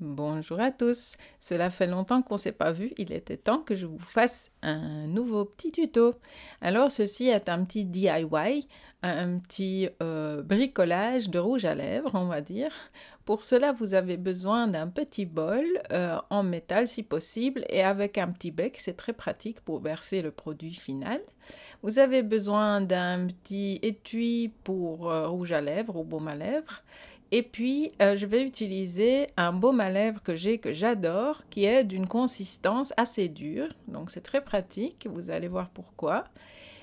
Bonjour à tous, cela fait longtemps qu'on ne s'est pas vu, il était temps que je vous fasse un nouveau petit tuto. Alors ceci est un petit DIY, un petit bricolage de rouge à lèvres on va dire. Pour cela vous avez besoin d'un petit bol en métal si possible et avec un petit bec, c'est très pratique pour verser le produit final. Vous avez besoin d'un petit étui pour rouge à lèvres ou baume à lèvres. Et puis, je vais utiliser un baume à lèvres que j'adore, qui est d'une consistance assez dure. Donc, c'est très pratique, vous allez voir pourquoi.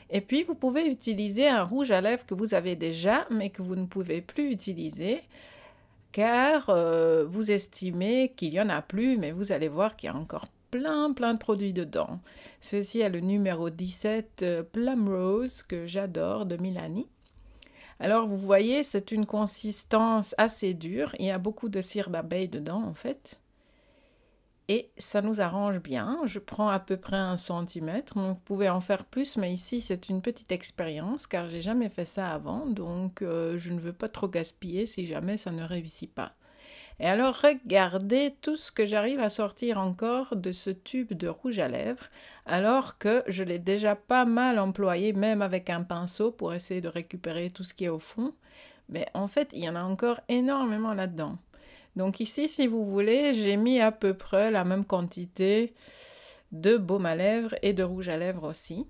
Et puis, vous pouvez utiliser un rouge à lèvres que vous avez déjà, mais que vous ne pouvez plus utiliser, car vous estimez qu'il n'y en a plus, mais vous allez voir qu'il y a encore plein de produits dedans. Ceci est le numéro 17 Plum Rose, que j'adore, de Milani. Alors, vous voyez, c'est une consistance assez dure. Il y a beaucoup de cire d'abeille dedans, en fait. Et ça nous arrange bien. Je prends à peu près 1 centimètre. Vous pouvez en faire plus, mais ici, c'est une petite expérience, car j'ai jamais fait ça avant. Donc, je ne veux pas trop gaspiller si jamais ça ne réussit pas. Et alors, regardez tout ce que j'arrive à sortir encore de ce tube de rouge à lèvres, alors que je l'ai déjà pas mal employé, même avec un pinceau, pour essayer de récupérer tout ce qui est au fond. Mais en fait, il y en a encore énormément là-dedans. Donc ici, si vous voulez, j'ai mis à peu près la même quantité de baume à lèvres et de rouge à lèvres aussi.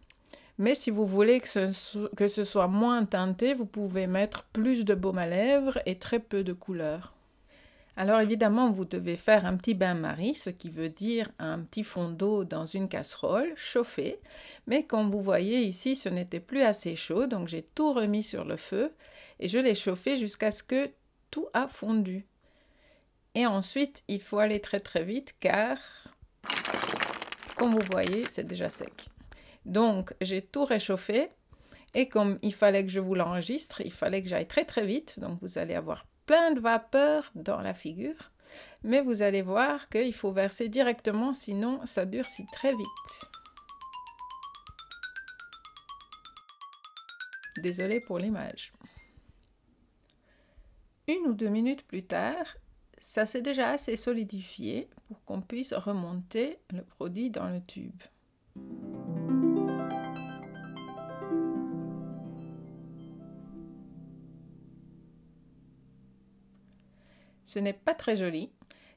Mais si vous voulez que ce soit moins teinté, vous pouvez mettre plus de baume à lèvres et très peu de couleur. Alors évidemment, vous devez faire un petit bain-marie, ce qui veut dire un petit fond d'eau dans une casserole chauffée. Mais comme vous voyez ici, ce n'était plus assez chaud, donc j'ai tout remis sur le feu et je l'ai chauffé jusqu'à ce que tout a fondu. Et ensuite, il faut aller très vite car, comme vous voyez, c'est déjà sec. Donc, j'ai tout réchauffé et comme il fallait que je vous l'enregistre, il fallait que j'aille très vite, donc vous allez avoir plein de vapeur dans la figure, mais vous allez voir qu'il faut verser directement, sinon ça durcit très vite. Désolée pour l'image. 1 ou 2 minutes plus tard, ça s'est déjà assez solidifié pour qu'on puisse remonter le produit dans le tube. Ce n'est pas très joli,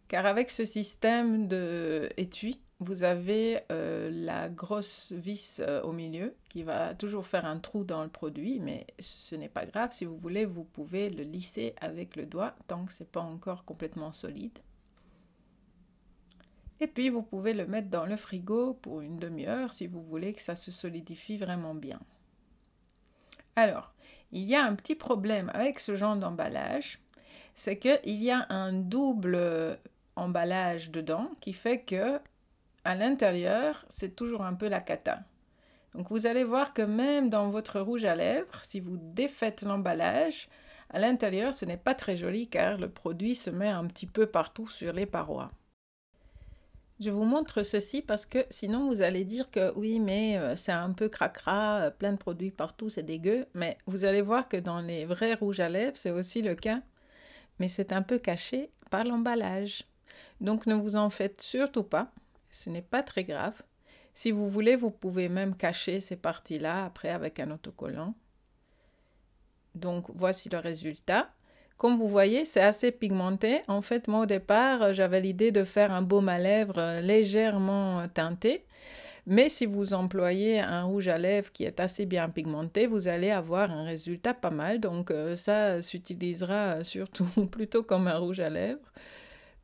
car avec ce système d'étui, vous avez la grosse vis au milieu qui va toujours faire un trou dans le produit, mais ce n'est pas grave. Si vous voulez, vous pouvez le lisser avec le doigt tant que ce n'est pas encore complètement solide. Et puis, vous pouvez le mettre dans le frigo pour 1 demi-heure si vous voulez que ça se solidifie vraiment bien. Alors, il y a un petit problème avec ce genre d'emballage. C'est qu'il y a un double emballage dedans qui fait que à l'intérieur, c'est toujours un peu la cata. Donc vous allez voir que même dans votre rouge à lèvres, si vous défaites l'emballage, à l'intérieur, ce n'est pas très joli car le produit se met un petit peu partout sur les parois. Je vous montre ceci parce que sinon vous allez dire que oui, mais c'est un peu cracra, plein de produits partout, c'est dégueu. Mais vous allez voir que dans les vrais rouges à lèvres, c'est aussi le cas. Mais c'est un peu caché par l'emballage. Donc ne vous en faites surtout pas, ce n'est pas très grave. Si vous voulez, vous pouvez même cacher ces parties-là après avec un autocollant. Donc voici le résultat. Comme vous voyez, c'est assez pigmenté. En fait, moi au départ, j'avais l'idée de faire un baume à lèvres légèrement teinté. Mais si vous employez un rouge à lèvres qui est assez bien pigmenté, vous allez avoir un résultat pas mal. Donc ça s'utilisera surtout plutôt comme un rouge à lèvres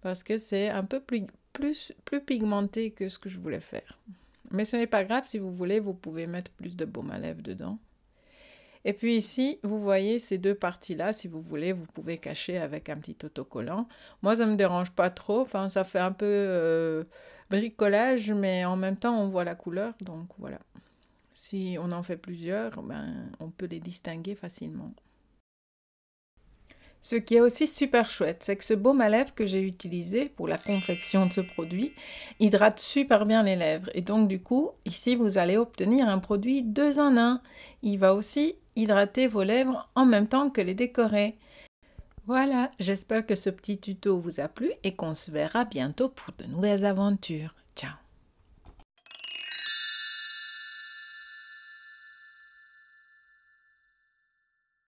parce que c'est un peu plus pigmenté que ce que je voulais faire. Mais ce n'est pas grave, si vous voulez, vous pouvez mettre plus de baume à lèvres dedans. Et puis ici, vous voyez ces 2 parties-là, si vous voulez, vous pouvez cacher avec un petit autocollant. Moi, ça ne me dérange pas trop, enfin, ça fait un peu bricolage, mais en même temps, on voit la couleur, donc voilà. Si on en fait plusieurs, ben, on peut les distinguer facilement. Ce qui est aussi super chouette, c'est que ce baume à lèvres que j'ai utilisé pour la confection de ce produit hydrate super bien les lèvres. Et donc du coup, ici vous allez obtenir un produit 2 en 1. Il va aussi hydrater vos lèvres en même temps que les décorer. Voilà, j'espère que ce petit tuto vous a plu et qu'on se verra bientôt pour de nouvelles aventures. Ciao!